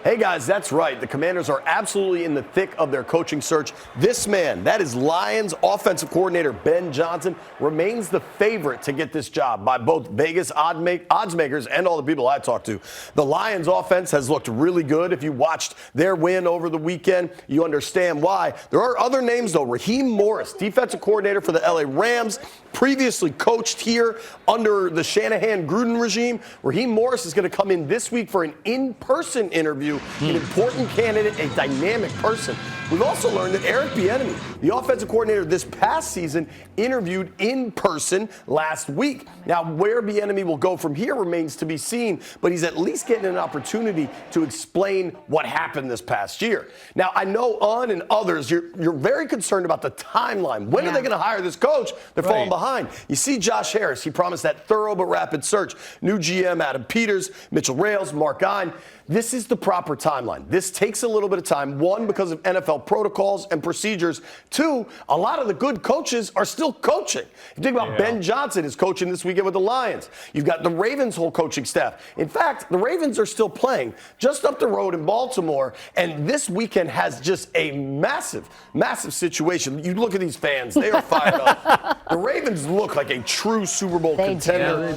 Hey guys, that's right. The Commanders are absolutely in the thick of their coaching search. This man, that is Lions offensive coordinator Ben Johnson, remains the favorite to get this job by both Vegas odds makers and all the people I talked to. The Lions offense has looked really good. If you watched their win over the weekend, you understand why. There are other names though. Raheem Morris, defensive coordinator for the LA Rams, previously coached here under the Shanahan-Gruden regime. Raheem Morris is going to come in this week for an in-person interview. An important candidate, a dynamic person. We've also learned that Eric Bieniemy, the offensive coordinator this past season, interviewed in person last week. Now, where Bieniemy will go from here remains to be seen, but he's at least getting an opportunity to explain what happened this past year. Now, I know Un and others, you're very concerned about the timeline. When are they going to hire this coach? They're falling behind. You see Josh Harris, he promised that thorough but rapid search. New GM Adam Peters, Mitchell Rales, Mark Ein. This is the proper timeline. This takes a little bit of time. One, because of NFL protocols and procedures. Two, a lot of the good coaches are still coaching. If you think about Ben Johnson is coaching this weekend with the Lions. You've got the Ravens' whole coaching staff. In fact, the Ravens are still playing just up the road in Baltimore, and this weekend has just a massive, massive situation. You look at these fans. They are fired up. The Ravens look like a true Super Bowl contender.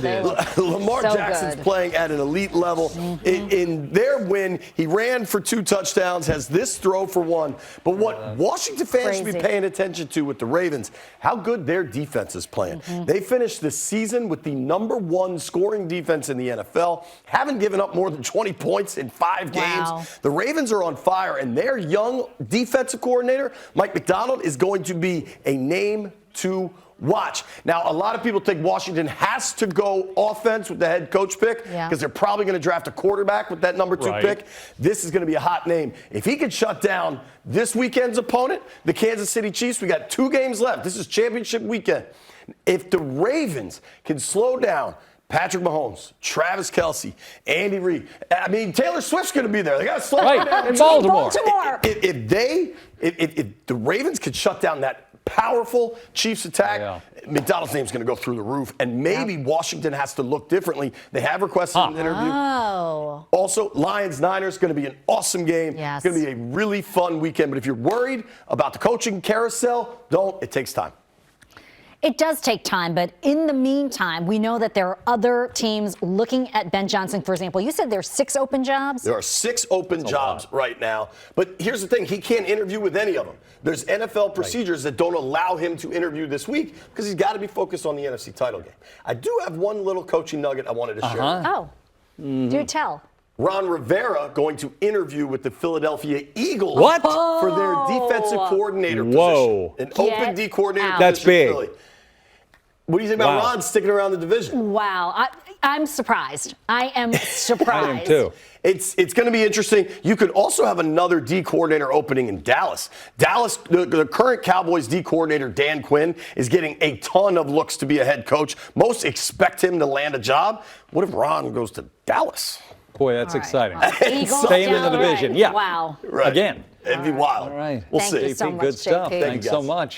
Lamar Jackson's playing at an elite level. In their win, he ran for 2 touchdowns, has this throw for 1. But what Washington fans should be paying attention to with the Ravens, how good their defense is playing. They finished the season with the #1 scoring defense in the NFL, haven't given up more than 20 points in 5 games. The Ravens are on fire, and their young defensive coordinator, Mike Macdonald, is going to be a name to watch. Now, a lot of people think Washington has to go offense with the head coach pick because they're probably going to draft a quarterback with that #2 pick. This is going to be a hot name. If he could shut down this weekend's opponent, the Kansas City Chiefs, we got 2 games left. This is championship weekend. If the Ravens can slow down Patrick Mahomes, Travis Kelce, Andy Reid. I mean, Taylor Swift's going to be there. They got to slow down. In Baltimore. If the Ravens could shut down that powerful Chiefs attack, McDonald's name's going to go through the roof, and maybe Washington has to look differently. They have requested an interview. Also, Lions-Niners going to be an awesome game. It's going to be a really fun weekend, but if you're worried about the coaching carousel, don't. It takes time. It does take time, but in the meantime, we know that there are other teams looking at Ben Johnson, for example. You said there's 6 open jobs? There are 6 open jobs right now. But here's the thing. He can't interview with any of them. There's NFL procedures that don't allow him to interview this week because he's got to be focused on the NFC title game. I do have one little coaching nugget I wanted to share. Do tell. Ron Rivera going to interview with the Philadelphia Eagles for their defensive coordinator position. An open D coordinator That's big. Philly. What do you think about Ron sticking around the division? Wow. I'm surprised. I am surprised. I am too. It's going to be interesting. You could also have another D coordinator opening in Dallas. Dallas, the current Cowboys D coordinator, Dan Quinn, is getting a ton of looks to be a head coach. Most expect him to land a job. What if Ron goes to Dallas? Boy, that's exciting. Eagles, Staying in the division. Wow. Right. Again. It'd be wild. All right. We'll Thank see. you so much, Good stuff. JP. Thanks so much.